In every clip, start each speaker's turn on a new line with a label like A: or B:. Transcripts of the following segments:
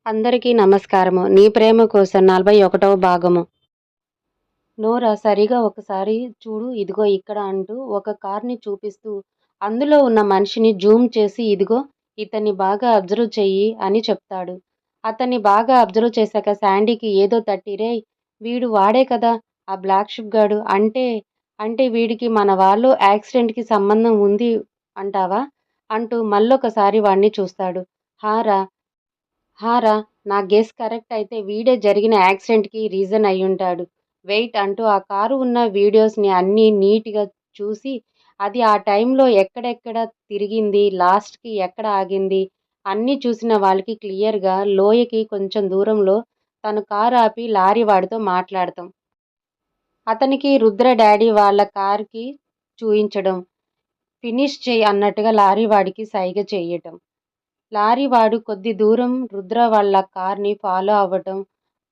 A: అందరికీ నమస్కారము. నీ ప్రేమ కోసం 41వ భాగము. నోరా సరిగా ఒకసారి చూడు ఇదిగో ఇక్కడ అంటూ ఒక కార్‌ని చూపిస్తూ అందులో ఉన్న మనిషిని జూమ్ చేసి ఇదిగో ఇతన్ని బాగా అబ్జర్వ్ చెయ్యి అని చెప్తాడు. అతన్ని బాగా అబ్జర్వ్ చేశాక శాండీకి ఏదో తట్టి రేయ్! వీడు వాడే కదా! ఆ బ్లాక్ షిప్ గాడు. అంటే వీడికి మన వాళ్ళు యాక్సిడెంట్‌కి సంబంధం ఉంది అంటావా? అంటూ మళ్ళొకసారి వాడిని చూస్తాడు. హా రా! హా! రా! నా గెస్ కరెక్ట్ అయితే వీడే జరిగిన యాక్సిడెంట్‌కి రీజన్ అయ్యుంటాడు. వెయిట్ అంటూ ఆ కారు ఉన్న వీడియోస్‌ని అన్నీ నీట్‌గా చూసి అది ఆ టైంలో ఎక్కడెక్కడ తిరిగింది, లాస్ట్‌కి ఎక్కడ ఆగింది అన్నీ చూసిన వాళ్ళకి క్లియర్‌గా లోయకి కొంచెం దూరంలో తను కారు ఆపి లారీ వాడితో మాట్లాడతం. అతనికి రుద్ర డ్యాడీ వాళ్ళ కార్‌కి చూయించడం. ఫినిష్ చెయ్ అన్నట్టుగా లారీ వాడికి సైగ చెయ్యటం. లారీ వాడు కొద్ది దూరం రుద్ర వాళ్ళ కార్‌ని ఫాలో అవ్వటం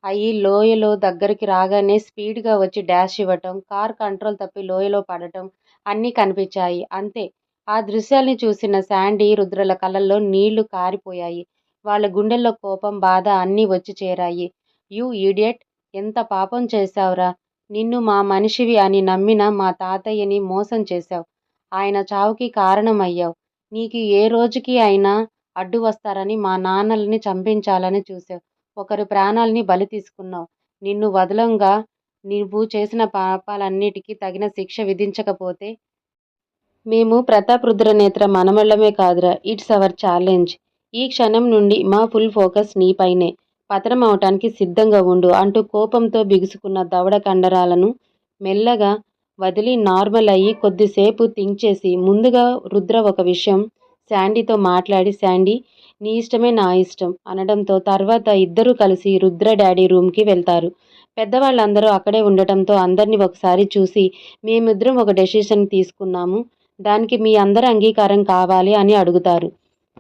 A: అయి లోయలో దగ్గరికి రాగానే స్పీడ్‌గా వచ్చి డాష్ ఇవ్వటం, కారు కంట్రోల్ తప్పి లోయలో పడటం అన్నీ కనిపించాయి. అంతే. ఆ దృశ్యాల్ని చూసిన శాండీ, రుద్రల కళ్ళల్లో నీళ్లు కారిపోయాయి. వాళ్ళ గుండెల్లో కోపం, బాధ అన్నీ వచ్చి చేరాయి. You idiot! ఎంత పాపం చేశావురా! నిన్ను మా మనిషివి అని నమ్మిన మా తాతయ్యని మోసం చేశావు. ఆయన చావుకి కారణమయ్యావు. నీకు ఏ రోజుకి అయినా అడ్డు వస్తారని మా నాన్నల్ని చంపించాలని చూశావు. ఒకరి ప్రాణాల్ని బలి తీసుకున్నావు. నిన్ను వదలంగా నువ్వు చేసిన పాపాలన్నిటికీ తగిన శిక్ష విధించకపోతే మేము ప్రతాప్ రుద్రనేత్ర మనమళ్ళమే కాదురా! It's our challenge. ఈ క్షణం నుండి మా ఫుల్ ఫోకస్ నీపైనే. పతనం అవటానికి సిద్ధంగా ఉండు అంటూ కోపంతో బిగుసుకున్న దవడ కండరాలను మెల్లగా వదిలి నార్మల్ అయ్యి కొద్దిసేపు థింక్ చేసి ముందుగా రుద్ర ఒక విషయం శాండీతో మాట్లాడి శాండీ నీ ఇష్టమే నా ఇష్టం అనడంతో తర్వాత ఇద్దరూ కలిసి రుద్ర డాడీ రూమ్‌కి వెళ్తారు. పెద్దవాళ్ళందరూ అక్కడే ఉండటంతో అందరిని ఒకసారి చూసి మేమిద్దరం ఒక డెసిషన్ తీసుకున్నాము. దానికి మీ అందరి అంగీకారం కావాలి అని అడుగుతారు.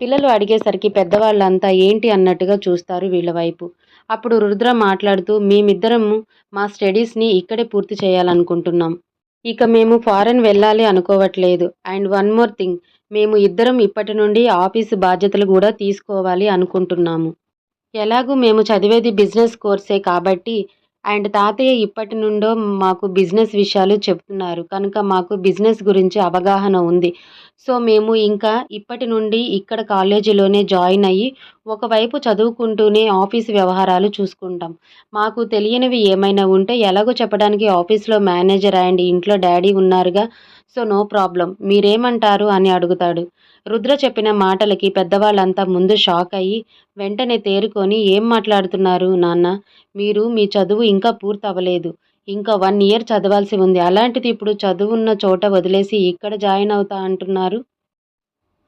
A: పిల్లలు అడిగేసరికి పెద్దవాళ్ళంతా ఏంటి అన్నట్టుగా చూస్తారు వీళ్ళ వైపు. అప్పుడు రుద్ర మాట్లాడుతూ మేమిద్దరము మా స్టడీస్‌ని ఇక్కడే పూర్తి చేయాలనుకుంటున్నాం. ఇక మేము ఫారెన్ వెళ్ళాలి అనుకోవట్లేదు. అండ్ వన్ మోర్ థింగ్ మేము ఇద్దరం ఇప్పటి నుండి ఆఫీసు బాధ్యతలు గూడా తీసుకోవాలి అనుకుంటున్నాము. ఎలాగూ మేము చదివేది బిజినెస్ కోర్సే కాబట్టి అండ్ తాతయ్య ఇప్పటి నుండో మాకు బిజినెస్ విషయాలు చెప్తున్నారు కనుక మాకు బిజినెస్ గురించి అవగాహన ఉంది. సో మేము ఇంకా ఇప్పటి నుండి ఇక్కడ కాలేజీలోనే జాయిన్ అయ్యి ఒకవైపు చదువుకుంటూనే ఆఫీసు వ్యవహారాలు చూసుకుంటాం. మాకు తెలియనివి ఏమైనా ఉంటే ఎలాగో చెప్పడానికి ఆఫీస్లో మేనేజర్ అండ్ ఇంట్లో డాడీ ఉన్నారుగా. సో నో ప్రాబ్లం మీరేమంటారు అని అడుగుతాడు. రుద్ర చెప్పిన మాటలకి పెద్దవాళ్ళంతా ముందు షాక్ అయ్యి వెంటనే తేరుకొని ఏం మాట్లాడుతున్నారు నాన్న? మీరు మీ చదువు ఇంకా పూర్తవ్వలేదు. ఇంకా 1 ఇయర్ చదవాల్సి ఉంది. అలాంటిది ఇప్పుడు చదువున్న చోట వదిలేసి ఇక్కడ జాయిన్ అవుతా అంటున్నారు.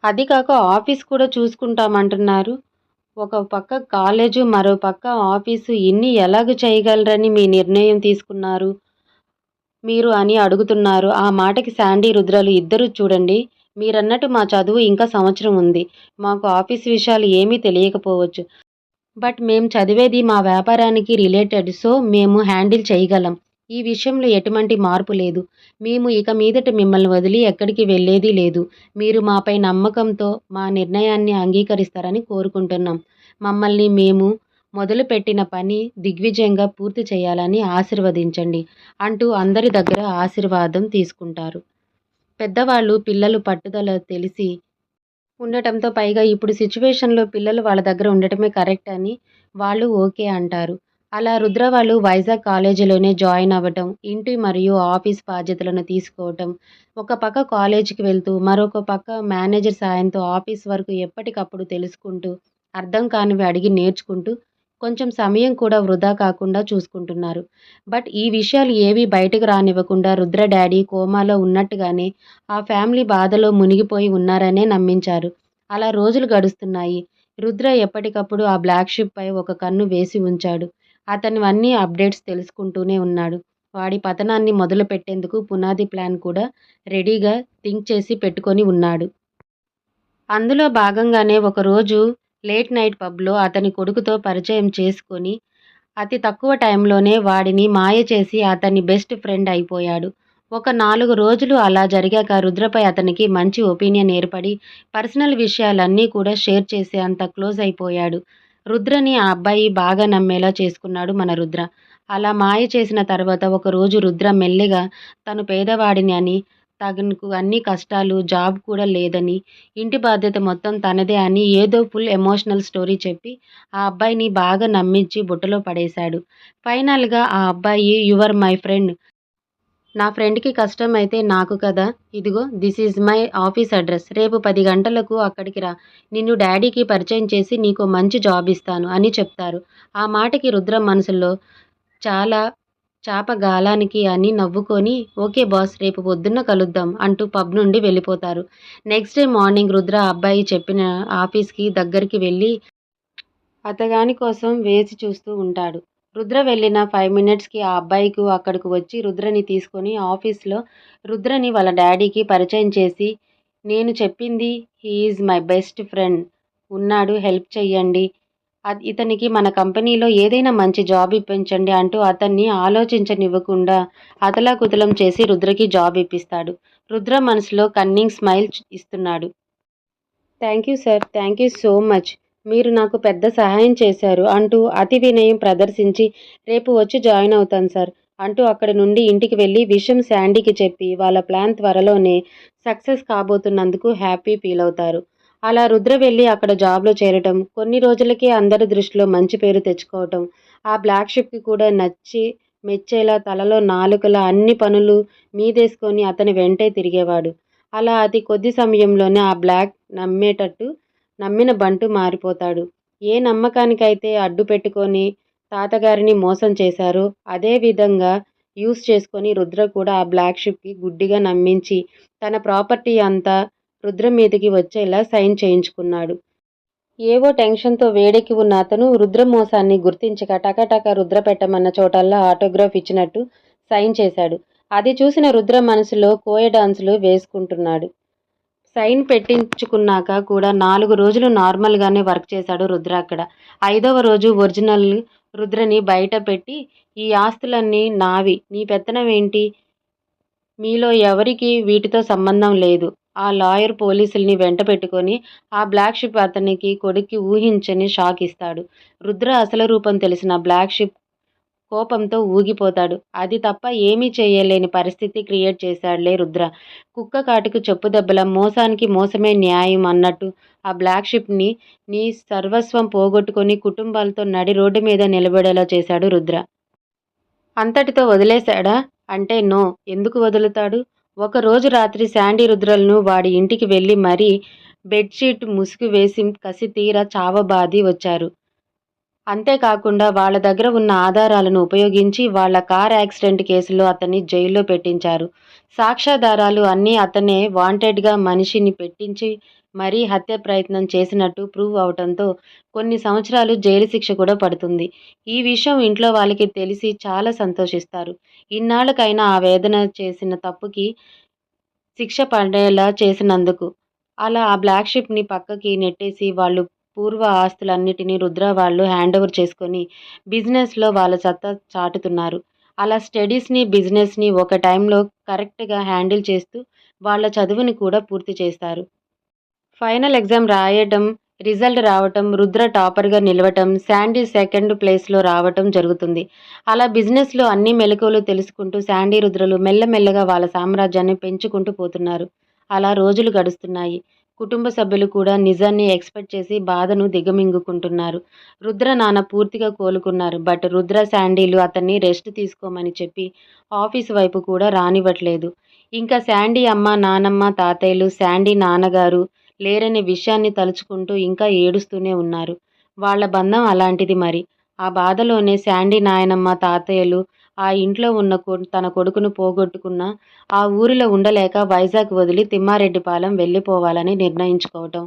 A: అది కాక ఆఫీస్ కూడా చూసుకుంటామంటున్నారు. ఒక పక్క కాలేజు, మరో పక్క ఆఫీసు ఇన్ని ఎలాగ చేయగలరని మీ నిర్ణయం తీసుకున్నారు మీరు అని అడుగుతున్నారు. ఆ మాటకి శాండీ, రుద్రలు ఇద్దరూ చూడండి మీరన్నట్టు మా చదువు ఇంకా సంవత్సరం ఉంది. మాకు ఆఫీస్ విషయాలు ఏమీ తెలియకపోవచ్చు. బట్ మేం చదివేది మా వ్యాపారానికి రిలేటెడ్ సో మేము హ్యాండిల్ చేయగలం. ఈ విషయంలో ఎటువంటి మార్పు లేదు. మేము ఇక మీదట మిమ్మల్ని వదిలి ఎక్కడికి వెళ్ళేది లేదు. మీరు మాపై నమ్మకంతో మా నిర్ణయాన్ని అంగీకరిస్తారని కోరుకుంటున్నాం. మమ్మల్ని మేము మొదలుపెట్టిన పని దిగ్విజయంగా పూర్తి చేయాలని ఆశీర్వదించండి అంటూ అందరి దగ్గర ఆశీర్వాదం తీసుకుంటారు. పెద్దవాళ్ళు పిల్లలు పట్టుదల తెలిసి ఉండటంతో పైగా ఇప్పుడు సిట్యుయేషన్‌లో పిల్లలు వాళ్ళ దగ్గర ఉండటమే కరెక్ట్ అని వాళ్ళు ఓకే అంటారు. అలా రుద్ర వాళ్ళు వైజాగ్ కాలేజీలోనే జాయిన్ అవ్వటం, ఇంటి మరియు ఆఫీస్ బాధ్యతలను తీసుకోవటం, ఒక పక్క కాలేజీకి వెళ్తూ, మరొక పక్క మేనేజర్ సాయంతో ఆఫీస్ వర్క్ ఎప్పటికప్పుడు తెలుసుకుంటూ, అర్థం కానివి అడిగి నేర్చుకుంటూ, కొంచెం సమయం కూడా వృధా కాకుండా చూసుకుంటున్నారు. బట్ ఈ విషయాలు ఏవీ బయటకు రానివ్వకుండా రుద్ర డ్యాడీ కోమాలో ఉన్నట్టుగానే ఆ ఫ్యామిలీ బాధలో మునిగిపోయి ఉన్నారనే నమ్మించారు. అలా రోజులు గడుస్తున్నాయి. రుద్ర ఎప్పటికప్పుడు ఆ బ్లాక్ షిప్‌పై ఒక కన్ను వేసి ఉంచాడు. అతనివన్నీ అప్డేట్స్ తెలుసుకుంటూనే ఉన్నాడు. వాడి పతనాన్ని మొదలుపెట్టేందుకు పునాది ప్లాన్ కూడా రెడీగా థింక్ చేసి పెట్టుకొని ఉన్నాడు. అందులో భాగంగానే ఒకరోజు లేట్ నైట్ పబ్‌లో అతని కొడుకుతో పరిచయం చేసుకొని అతి తక్కువ టైంలోనే వాడిని మాయ చేసి అతని బెస్ట్ ఫ్రెండ్ అయిపోయాడు. ఒక 4 రోజులు అలా జరిగాక రుద్రపై అతనికి మంచి ఒపీనియన్ ఏర్పడి పర్సనల్ విషయాలన్నీ కూడా షేర్ చేసే అంత క్లోజ్ అయిపోయాడు. రుద్రని ఆ అబ్బాయి బాగా నమ్మేలా చేసుకున్నాడు మన రుద్ర. అలా మాయ చేసిన తర్వాత ఒకరోజు రుద్ర మెల్లిగా తను పేదవాడిని అని, తనకు అన్ని కష్టాలు, జాబ్ కూడా లేదని, ఇంటి బాధ్యత మొత్తం తనదే అని ఏదో ఫుల్ ఎమోషనల్ స్టోరీ చెప్పి ఆ అబ్బాయిని బాగా నమ్మించి బుట్టలో పడేశాడు. ఫైనల్‌గా ఆ అబ్బాయి "యూ ఆర్ మై ఫ్రెండ్. నా ఫ్రెండ్‌కి కష్టమైతే నాకు కదా! ఇదిగో this is my office address. రేపు 10 గంటలకు అక్కడికి రా. నిన్ను డ్యాడీకి పరిచయం చేసి నీకో మంచి జాబ్ ఇస్తాను" అని చెప్తారు. ఆ మాటకి రుద్ర మనసులో చాలా చాప గాలానికి అని నవ్వుకొని "ఓకే బాస్, రేపు పొద్దున్న కలుద్దాం" అంటూ పబ్ నుండి వెళ్ళిపోతారు. నెక్స్ట్ డే మార్నింగ్ రుద్ర ఆ అబ్బాయి చెప్పిన ఆఫీస్‌కి దగ్గరికి వెళ్లి అతగాని కోసం వేచి చూస్తూ ఉంటాడు. రుద్ర వెళ్ళిన 5 మినిట్స్‌కి ఆ అబ్బాయికు అక్కడకు వచ్చి రుద్రని తీసుకొని ఆఫీస్‌లో రుద్రని వాళ్ళ డ్యాడీకి పరిచయం చేసి, "నేను చెప్పింది he is my best friend ఉన్నాడు, హెల్ప్ చెయ్యండి. ఇతనికి మన కంపెనీలో ఏదైనా మంచి జాబ్ ఇప్పించండి" అంటూ అతన్ని ఆలోచించనివ్వకుండా అతలాకుతలం చేసి రుద్రకి జాబ్ ఇప్పిస్తాడు. రుద్ర మనసులో కన్నింగ్ స్మైల్ ఇస్తున్నాడు. Thank you sir. Thank you so much. మీరు నాకు పెద్ద సహాయం చేశారు అంటూ అతి వినయం ప్రదర్శించి రేపు వచ్చి జాయిన్ అవుతాను సార్ అంటూ అక్కడి నుండి ఇంటికి వెళ్ళి విషయం శాండీకి చెప్పి వాళ్ళ ప్లాన్ త్వరలోనే సక్సెస్ కాబోతున్నందుకు హ్యాపీ ఫీల్ అవుతారు. అలా రుద్ర వెళ్ళి అక్కడ జాబ్లో చేరటం, కొన్ని రోజులకే అందరి దృష్టిలో మంచి పేరు తెచ్చుకోవటం, ఆ బ్లాక్ షిప్కి కూడా నచ్చి మెచ్చేలా తలలో నాలుకలా అన్ని పనులు మీదేసుకొని అతని వెంటే తిరిగేవాడు. అలా అతి కొద్ది సమయంలోనే ఆ బ్లాక్ నమ్మిన బంటు మారిపోతాడు. ఏ నమ్మకానికైతే అడ్డు పెట్టుకొని తాతగారిని మోసం చేశారో అదే విధంగా యూజ్ చేసుకొని రుద్ర కూడా ఆ బ్లాక్ షిప్‌కి గుడ్డిగా నమ్మించి తన ప్రాపర్టీ అంతా రుద్ర మీదకి వచ్చేలా సైన్ చేయించుకున్నాడు. ఏవో టెన్షన్‌తో వేడెక్కి ఉన్న అతను రుద్ర మోసాన్ని గుర్తించక టకటక రుద్ర పెట్టమన్న చోటల్లా ఆటోగ్రాఫ్ ఇచ్చినట్టు సైన్ చేశాడు. అది చూసిన రుద్ర మనసులో కోయ డాన్సులు వేసుకుంటున్నాడు. సైన్ పెట్టించుకున్నాక కూడా 4 రోజులు నార్మల్‌గానే వర్క్ చేశాడు రుద్ర అక్కడ. 5వ రోజు ఒరిజినల్ రుద్రని బయట పెట్టి, "ఈ ఆస్తులన్నీ నావి. నీ పెత్తనం ఏంటి? మీలో ఎవరికీ వీటితో సంబంధం లేదు." ఆ లాయర్ పోలీసుల్ని వెంటపెట్టుకొని ఆ బ్లాక్ షిప్ అతనికి కొడుక్కి ఊహించని షాక్ ఇస్తాడు. రుద్ర అసలు రూపం తెలిసిన బ్లాక్ షిప్ కోపంతో ఊగిపోతాడు. అది తప్ప ఏమీ చేయలేని పరిస్థితి క్రియేట్ చేశాడులే రుద్ర. కుక్క కాటుకు చెప్పు దెబ్బలా మోసానికి మోసమే న్యాయం అన్నట్టు ఆ బ్లాక్ షిప్‌ని నీ సర్వస్వం పోగొట్టుకొని కుటుంబాలతో నడి రోడ్డు మీద నిలబడేలా చేశాడు రుద్ర. అంతటితో వదిలేశాడా? అంటే నో. ఎందుకు వదులుతాడు? ఒకరోజు రాత్రి శాండీ రుద్రలను వాడి ఇంటికి వెళ్ళి మరీ బెడ్‌షీట్ ముసుగు వేసి కసితీరా చావబాది వచ్చారు. అంతేకాకుండా వాళ్ళ దగ్గర ఉన్న ఆధారాలను ఉపయోగించి వాళ్ళ కార్ యాక్సిడెంట్ కేసులో అతన్ని జైల్లో పెట్టించారు. సాక్ష్యాధారాలు అన్నీ అతనే వాంటెడ్‌గా మనిషిని పెట్టించి మరీ హత్య ప్రయత్నం చేసినట్టు ప్రూవ్ అవటంతో కొన్ని సంవత్సరాలు జైలు శిక్ష కూడా పడుతుంది. ఈ విషయం ఇంట్లో వాళ్ళకి తెలిసి చాలా సంతోషిస్తారు. ఇన్నాళ్ళకైనా ఆ వేదన చేసిన తప్పుకి శిక్ష పడేలా చేసినందుకు. అలా ఆ బ్లాక్ షిప్‌ని పక్కకి నెట్టేసి వాళ్ళు పూర్వ ఆస్తులన్నిటిని రుద్ర వాళ్ళు హ్యాండోవర్ చేసుకొని బిజినెస్‌లో వాళ్ళ సత్తా చాటుతున్నారు. అలా స్టడీస్‌ని, బిజినెస్‌ని ఒక టైంలో కరెక్ట్‌గా హ్యాండిల్ చేస్తూ వాళ్ళ చదువుని కూడా పూర్తి చేస్తారు. ఫైనల్ ఎగ్జామ్ రాయటం, రిజల్ట్ రావటం, రుద్ర టాపర్‌గా నిలవటం, శాండీ సెకండ్ ప్లేస్‌లో రావటం జరుగుతుంది. అలా బిజినెస్‌లో అన్ని మెళకువలు తెలుసుకుంటూ శాండీ, రుద్రలు మెల్లమెల్లగా వాళ్ళ సామ్రాజ్యాన్ని పెంచుకుంటూ పోతున్నారు. అలా రోజులు గడుస్తున్నాయి. కుటుంబ సభ్యులు కూడా నిజాన్ని ఎక్స్‌పెక్ట్ చేసి బాధను దిగమింగుకుంటున్నారు. రుద్ర నాన్న పూర్తిగా కోలుకున్నారు. బట్ రుద్ర, శాండీలు అతన్ని రెస్ట్ తీసుకోమని చెప్పి ఆఫీస్ వైపు కూడా రానివ్వట్లేదు. ఇంకా శాండీ అమ్మ, నానమ్మ, తాతయ్యలు, శాండీ నాన్నగారు లేరనే విషయాన్ని తలుచుకుంటూ ఇంకా ఏడుస్తూనే ఉన్నారు. వాళ్ళ బంధం అలాంటిది మరి. ఆ బాధలోనే శాండీ నాయనమ్మ, తాతయ్యలు ఆ ఇంట్లో ఉన్న తన కొడుకును పోగొట్టుకున్న ఆ ఊరిలో ఉండలేక వైజాగ్ వదిలి తిమ్మారెడ్డిపాలెం వెళ్ళిపోవాలని నిర్ణయించుకోవటం.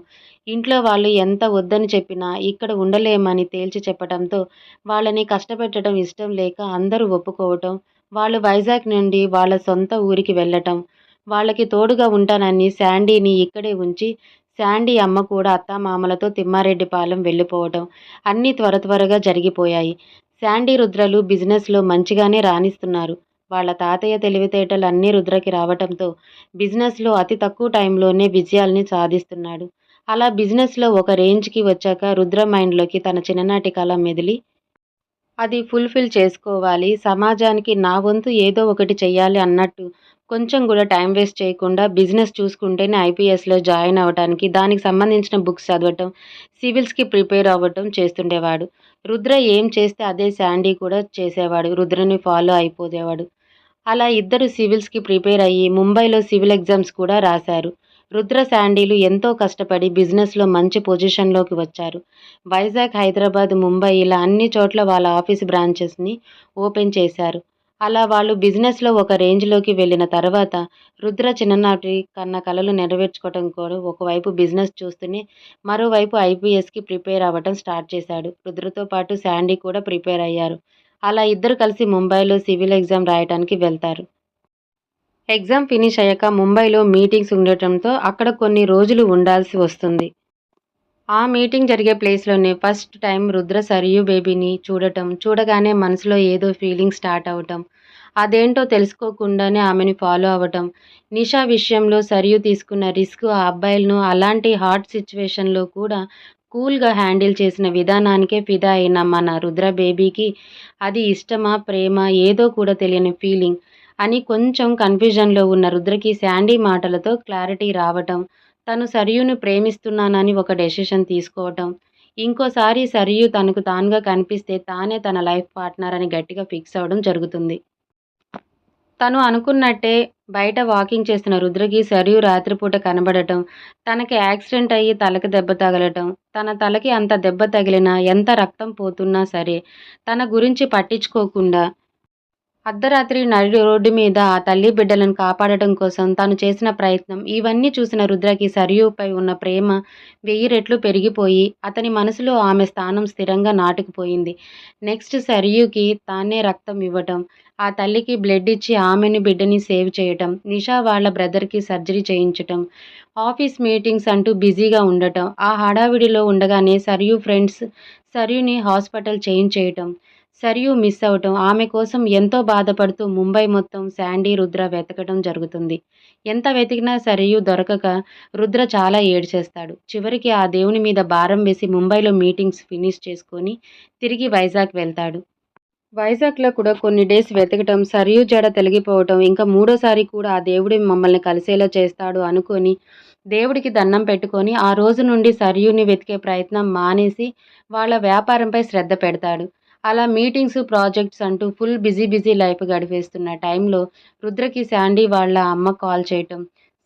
A: ఇంట్లో వాళ్ళు ఎంత వద్దని చెప్పినా ఇక్కడ ఉండలేమని తేల్చి చెప్పటంతో వాళ్ళని కష్టపెట్టడం ఇష్టం లేక అందరూ ఒప్పుకోవటం. వాళ్ళు వైజాగ్ నుండి వాళ్ళ సొంత ఊరికి వెళ్ళటం. వాళ్ళకి తోడుగా ఉంటానని శాండీని ఇక్కడే ఉంచి శాండీ అమ్మ కూడా అత్తామామలతో తిమ్మారెడ్డిపాలెం వెళ్ళిపోవటం అన్నీ త్వరగా జరిగిపోయాయి. శాండీ, రుద్రలు బిజినెస్‌లో మంచిగానే రాణిస్తున్నారు. వాళ్ళ తాతయ్య తెలివితేటలు అన్నీ రుద్రకి రావటంతో బిజినెస్‌లో అతి తక్కువ టైంలోనే విజయాల్ని సాధిస్తున్నాడు. అలా బిజినెస్‌లో ఒక రేంజ్‌కి వచ్చాక రుద్ర మైండ్‌లోకి తన చిన్ననాటి కల మెదిలి అది ఫుల్‌ఫిల్ చేసుకోవాలి. సమాజానికి నా వంతు ఏదో ఒకటి చెయ్యాలి అన్నట్టు కొంచెం గూడా టైం వేస్ట్ చేయకుండా బిజినెస్ చూసుకుంటేనే ఐపీఎస్‌లో జాయిన్ అవ్వటానికి, దానికి సంబంధించిన బుక్స్ చదవటం, సివిల్స్‌కి ప్రిపేర్ అవ్వటం చేస్తుండేవాడు. రుద్ర ఏం చేస్తే అదే శాండీ కూడా చేసేవాడు. రుద్రని ఫాలో అయిపోయేవాడు. అలా ఇద్దరు సివిల్స్‌కి ప్రిపేర్ అయ్యి ముంబైలో సివిల్ ఎగ్జామ్స్ కూడా రాశారు. రుద్ర, శాండీలు ఎంతో కష్టపడి బిజినెస్‌లో మంచి పొజిషన్‌లోకి వచ్చారు. వైజాగ్, హైదరాబాద్, ముంబై ఇలా అన్ని చోట్ల వాళ్ళ ఆఫీస్ బ్రాంచెస్‌ని ఓపెన్ చేశారు. అలా వాళ్ళు బిజినెస్‌లో ఒక రేంజ్‌లోకి వెళ్ళిన తర్వాత రుద్ర చిన్ననాటి కన్న కలలు నెరవేర్చుకోవటం కూడా ఒకవైపు బిజినెస్ చూస్తూనే మరోవైపు ఐపీఎస్‌కి ప్రిపేర్ అవ్వటం స్టార్ట్ చేశాడు. రుద్రతో పాటు శాండీ కూడా ప్రిపేర్ అయ్యారు. అలా ఇద్దరు కలిసి ముంబైలో సివిల్ ఎగ్జామ్ రాయటానికి వెళ్తారు. ఎగ్జామ్ ఫినిష్ అయ్యాక ముంబైలో మీటింగ్స్ ఉండటంతో అక్కడ కొన్ని రోజులు ఉండాల్సి వస్తుంది. ఆ మీటింగ్ జరిగే ప్లేస్‌లోనే ఫస్ట్ టైమ్ రుద్ర సరియు బేబీని చూడటం, చూడగానే మనసులో ఏదో ఫీలింగ్ స్టార్ట్ అవ్వటం, అదేంటో తెలుసుకోకుండానే ఆమెని ఫాలో అవ్వటం, నిషా విషయంలో సరియు తీసుకున్న రిస్క్ ఆ అబ్బాయిలను అలాంటి హాట్ సిట్యుయేషన్‌లో కూడా కూల్‌గా హ్యాండిల్ చేసిన విధానానికే ఫిదా అయిన మన రుద్ర బేబీకి అది ఇష్టమా? ప్రేమ? ఏదో కూడా తెలియని ఫీలింగ్ అని కొంచెం కన్‌ఫ్యూజన్‌లో ఉన్న రుద్రకి శాండీ మాటలతో క్లారిటీ రావటం, తను సరియుని ప్రేమిస్తున్నానని ఒక డెసిషన్ తీసుకోవటం, ఇంకోసారి సరియు తనకు తానుగా కనిపిస్తే తానే తన లైఫ్ పార్ట్నర్ అని గట్టిగా ఫిక్స్ అవ్వడం జరుగుతుంది. తను అనుకున్నట్టే బయట వాకింగ్ చేస్తున్న రుద్రకి సరియు రాత్రిపూట కనబడటం, తనకి యాక్సిడెంట్ అయ్యి తలకి దెబ్బ తగలటం, తన తలకి అంత దెబ్బ తగిలినా, ఎంత రక్తం పోతున్నా సరే, తన గురించి పట్టించుకోకుండా అర్ధరాత్రి నడి రోడ్డు మీద ఆ తల్లి బిడ్డలను కాపాడటం కోసం తాను చేసిన ప్రయత్నం, ఇవన్నీ చూసిన రుద్రకి సరియుపై ఉన్న ప్రేమ 1000 రెట్లు పెరిగిపోయి, అతని మనసులో ఆమె స్థానం స్థిరంగా నాటుకుపోయింది. నెక్స్ట్ సరియుకి తానే రక్తం ఇవ్వటం, ఆ తల్లికి బ్లడ్ ఇచ్చి ఆమెని బిడ్డని సేవ్ చేయటం, నిషా వాళ్ళ బ్రదర్‌కి సర్జరీ చేయించటం, ఆఫీస్ మీటింగ్స్ అంటూ బిజీగా ఉండటం, ఆ హడావిడిలో ఉండగానే సరియు ఫ్రెండ్స్ సరియుని హాస్పిటల్ చేయించేయటం, సరియు మిస్ అవ్వటం, ఆమె కోసం ఎంతో బాధపడుతూ ముంబై మొత్తం శాండీ, రుద్ర వెతకటం జరుగుతుంది. ఎంత వెతికినా సరియు దొరకక రుద్ర చాలా ఏడ్చేస్తాడు. చివరికి ఆ దేవుని మీద భారం వేసి ముంబైలో మీటింగ్స్ ఫినిష్ చేసుకొని తిరిగి వైజాగ్ వెళ్తాడు. వైజాగ్‌లో కూడా కొన్ని డేస్ వెతకటం, సరియు జడ తొలగిపోవటం, ఇంకా మూడోసారి కూడా ఆ దేవుడే మమ్మల్ని కలిసేలా చేస్తాడు అనుకోని దేవుడికి దండం పెట్టుకొని ఆ రోజు నుండి సరియుని వెతికే ప్రయత్నం మానేసి వాళ్ళ వ్యాపారంపై శ్రద్ధ పెడతాడు. అలా మీటింగ్స్, ప్రాజెక్ట్స్ అంటూ ఫుల్ బిజీ లైఫ్ గడిపేస్తున్న టైంలో రుద్రకి శాండీ వాళ్ళ అమ్మ కాల్ చేయటం,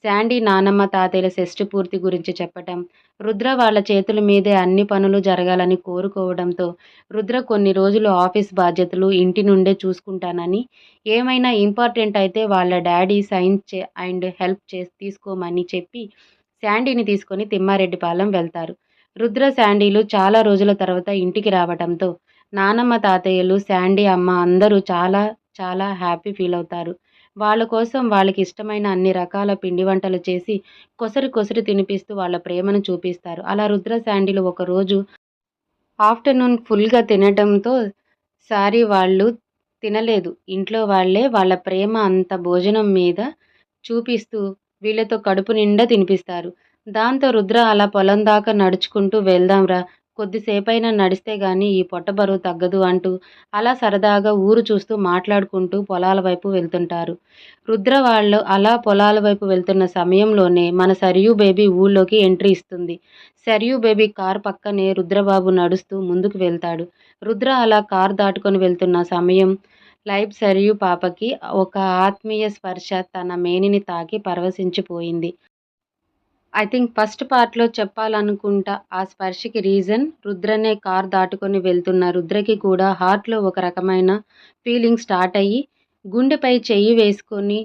A: శాండీ నానమ్మ, తాతయ్యల షష్ఠి పూర్తి గురించి చెప్పటం, రుద్ర వాళ్ళ చేతుల మీదే అన్ని పనులు జరగాలని కోరుకోవడంతో రుద్ర కొన్ని రోజులు ఆఫీస్ బాధ్యతలు ఇంటి నుండే చూసుకుంటానని, ఏమైనా ఇంపార్టెంట్ అయితే వాళ్ళ డాడీ సైన్ అండ్ హెల్ప్ తీసుకోమని చెప్పి శాండీని తీసుకొని తిమ్మారెడ్డిపాలెం వెళ్తారు. రుద్ర, శాండీలు చాలా రోజుల తర్వాత ఇంటికి రావటంతో నానమ్మ, తాతయ్యలు, శాండీ అమ్మ అందరూ చాలా చాలా హ్యాపీ ఫీల్ అవుతారు. వాళ్ళ కోసం వాళ్ళకి ఇష్టమైన అన్ని రకాల పిండి వంటలు చేసి కొసరి కొసరి తినిపిస్తూ వాళ్ళ ప్రేమను చూపిస్తారు. అలా రుద్ర, శాండీలు ఒకరోజు ఆఫ్టర్‌నూన్ ఫుల్‌గా తినటంతో సారీ వాళ్ళు తినలేదు. ఇంట్లో వాళ్ళే వాళ్ళ ప్రేమ అంత భోజనం మీద చూపిస్తూ వీళ్ళతో కడుపు నిండా తినిపిస్తారు. దాంతో రుద్ర అలా పొలం దాకా నడుచుకుంటూ వెళ్దాంరా, కొద్దిసేపైనా నడిస్తే గానీ ఈ పొట్ట బరువు తగ్గదు అంటూ అలా సరదాగా ఊరు చూస్తూ మాట్లాడుకుంటూ పొలాల వైపు వెళ్తుంటారు. రుద్ర వాళ్ళు అలా పొలాల వైపు వెళ్తున్న సమయంలోనే మన సరియు బేబీ ఊళ్ళోకి ఎంట్రీ ఇస్తుంది. సరియు బేబీ కారు పక్కనే రుద్రబాబు నడుస్తూ ముందుకు వెళ్తాడు. రుద్ర అలా కారు దాటుకొని వెళ్తున్న సమయం లైఫ్ సరియు పాపకి ఒక ఆత్మీయ స్పర్శ తన మేనిని తాకి పరవశించిపోయింది. ఐ థింక్ ఫస్ట్ పార్ట్‌లో చెప్పాలనుకుంటా ఆ స్పర్శకి రీజన్ రుద్రనే కారు దాటుకొని వెళ్తున్న రుద్రకి కూడా హార్ట్‌లో ఒక రకమైన ఫీలింగ్ స్టార్ట్ అయ్యి గుండెపై చెయ్యి వేసుకొని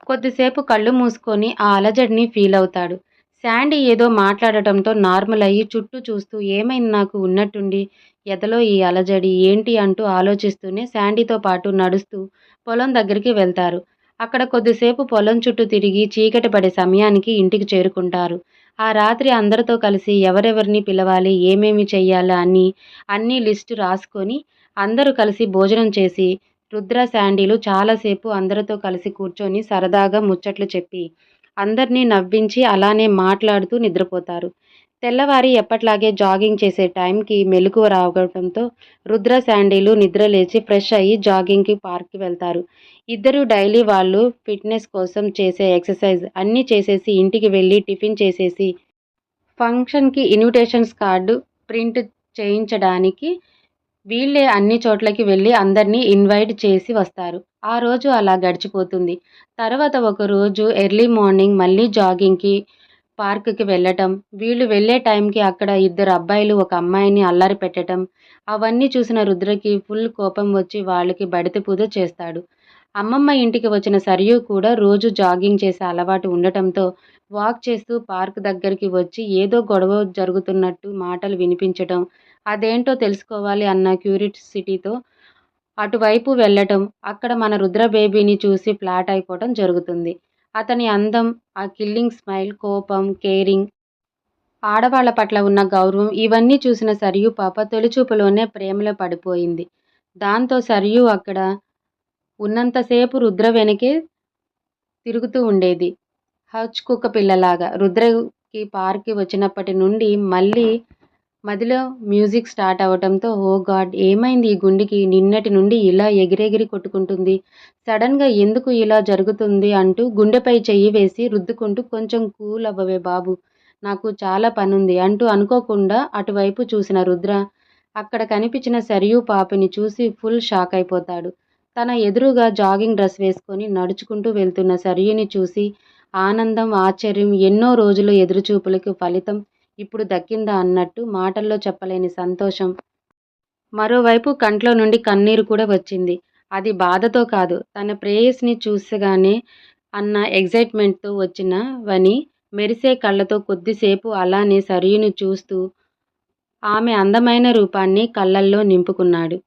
A: కొద్దిసేపు కళ్ళు మూసుకొని ఆ అలజడిని ఫీల్ అవుతాడు. శాండీ ఏదో మాట్లాడటంతో నార్మల్ అయ్యి చుట్టూ చూస్తూ ఏమైంది నాకు ఉన్నట్టుండి ఎదలో ఈ అలజడి ఏంటి అంటూ ఆలోచిస్తూనే శాండీతో పాటు నడుస్తూ పొలం దగ్గరికి వెళ్తారు. అక్కడ కొద్దిసేపు పొలం చుట్టూ తిరిగి చీకటి పడే సమయానికి ఇంటికి చేరుకుంటారు. ఆ రాత్రి అందరితో కలిసి ఎవరెవరిని పిలవాలి, ఏమేమి చెయ్యాలా అని అన్నీ లిస్టు రాసుకొని అందరూ కలిసి భోజనం చేసి రుద్ర, శాండీలు చాలాసేపు అందరితో కలిసి కూర్చొని సరదాగా ముచ్చట్లు చెప్పి అందరినీ నవ్వించి అలానే మాట్లాడుతూ నిద్రపోతారు. తెల్లవారి ఎప్పట్లాగే జాగింగ్ చేసే టైంకి మెలకువ రావడంతో రుద్ర, శాండీలు నిద్రలేచి ఫ్రెష్ అయ్యి జాగింగ్‌కి పార్క్‌కి వెళ్తారు. ఇద్దరూ డైలీ వాళ్ళు ఫిట్‌నెస్ కోసం చేసే ఎక్సర్‌సైజ్ అన్నీ చేసేసి ఇంటికి వెళ్ళి టిఫిన్ చేసేసి ఫంక్షన్‌కి ఇన్విటేషన్స్ కార్డు ప్రింట్ చేయించడానికి వీళ్ళే అన్ని చోట్లకి వెళ్ళి అందరినీ ఇన్వైట్ చేసి వస్తారు. ఆ రోజు అలా గడిచిపోతుంది. తర్వాత ఒకరోజు ఎర్లీ మార్నింగ్ మళ్ళీ జాగింగ్‌కి పార్క్‌కి వెళ్ళటం, వీళ్ళు వెళ్ళే టైంకి అక్కడ ఇద్దరు అబ్బాయిలు ఒక అమ్మాయిని అల్లరి పెట్టటం, అవన్నీ చూసిన రుద్రకి ఫుల్ కోపం వచ్చి వాళ్ళకి బడిత పూజ చేస్తాడు. అమ్మమ్మ ఇంటికి వచ్చిన సరియు కూడా రోజు జాగింగ్ చేసే అలవాటు ఉండటంతో వాక్ చేస్తూ పార్క్ దగ్గరికి వచ్చి ఏదో గొడవ జరుగుతున్నట్టు మాటలు వినిపించటం, అదేంటో తెలుసుకోవాలి అన్న క్యూరియాసిటీతో అటువైపు వెళ్ళటం, అక్కడ మన రుద్ర బేబీని చూసి ఫ్లాట్ అయిపోవటం జరుగుతుంది. అతని అందం, ఆ కిల్లింగ్ స్మైల్, కోపం, కేరింగ్, ఆడవాళ్ల పట్ల ఉన్న గౌరవం ఇవన్నీ చూసిన సరియు పాప తొలిచూపులోనే ప్రేమలో పడిపోయింది. దాంతో సరియు అక్కడ ఉన్నంతసేపు రుద్ర వెనకే తిరుగుతూ ఉండేది. హచ్ కుక్క పిల్లలాగా. రుద్రకి పార్క్‌కి వచ్చినప్పటి నుండి మళ్ళీ మదిలో మ్యూజిక్ స్టార్ట్ అవ్వటంతో ఓ గాడ్! ఏమైంది ఈ గుండెకి? నిన్నటి నుండి ఇలా ఎగిరెగిరి కొట్టుకుంటుంది. సడన్‌గా ఎందుకు ఇలా జరుగుతుంది అంటూ గుండెపై చెయ్యి వేసి రుద్దుకుంటూ కొంచెం కూల్ అవ్వవే బాబూ! నాకు చాలా పనుంది అంటూ అనుకోకుండా అటువైపు చూసిన రుద్ర అక్కడ కనిపించిన సరియు పాపని చూసి ఫుల్ షాక్ అయిపోతాడు. తన ఎదురుగా జాగింగ్ డ్రెస్ వేసుకొని నడుచుకుంటూ వెళ్తున్న సరియుని చూసి ఆనందం, ఆశ్చర్యం, ఎన్నో రోజుల ఎదురుచూపులకు ఫలితం ఇప్పుడు దక్కిందా అన్నట్టు మాటల్లో చెప్పలేని సంతోషం. మరోవైపు కంట్లో నుండి కన్నీరు కూడా వచ్చింది. అది బాధతో కాదు, తన ప్రేయస్‌ని చూసగానే అన్న ఎక్సైట్‌మెంట్‌తో వచ్చినవని. మెరిసే కళ్ళతో కొద్దిసేపు అలానే సరియుని చూస్తూ ఆమె అందమైన రూపాన్ని కళ్ళల్లో నింపుకున్నాడు.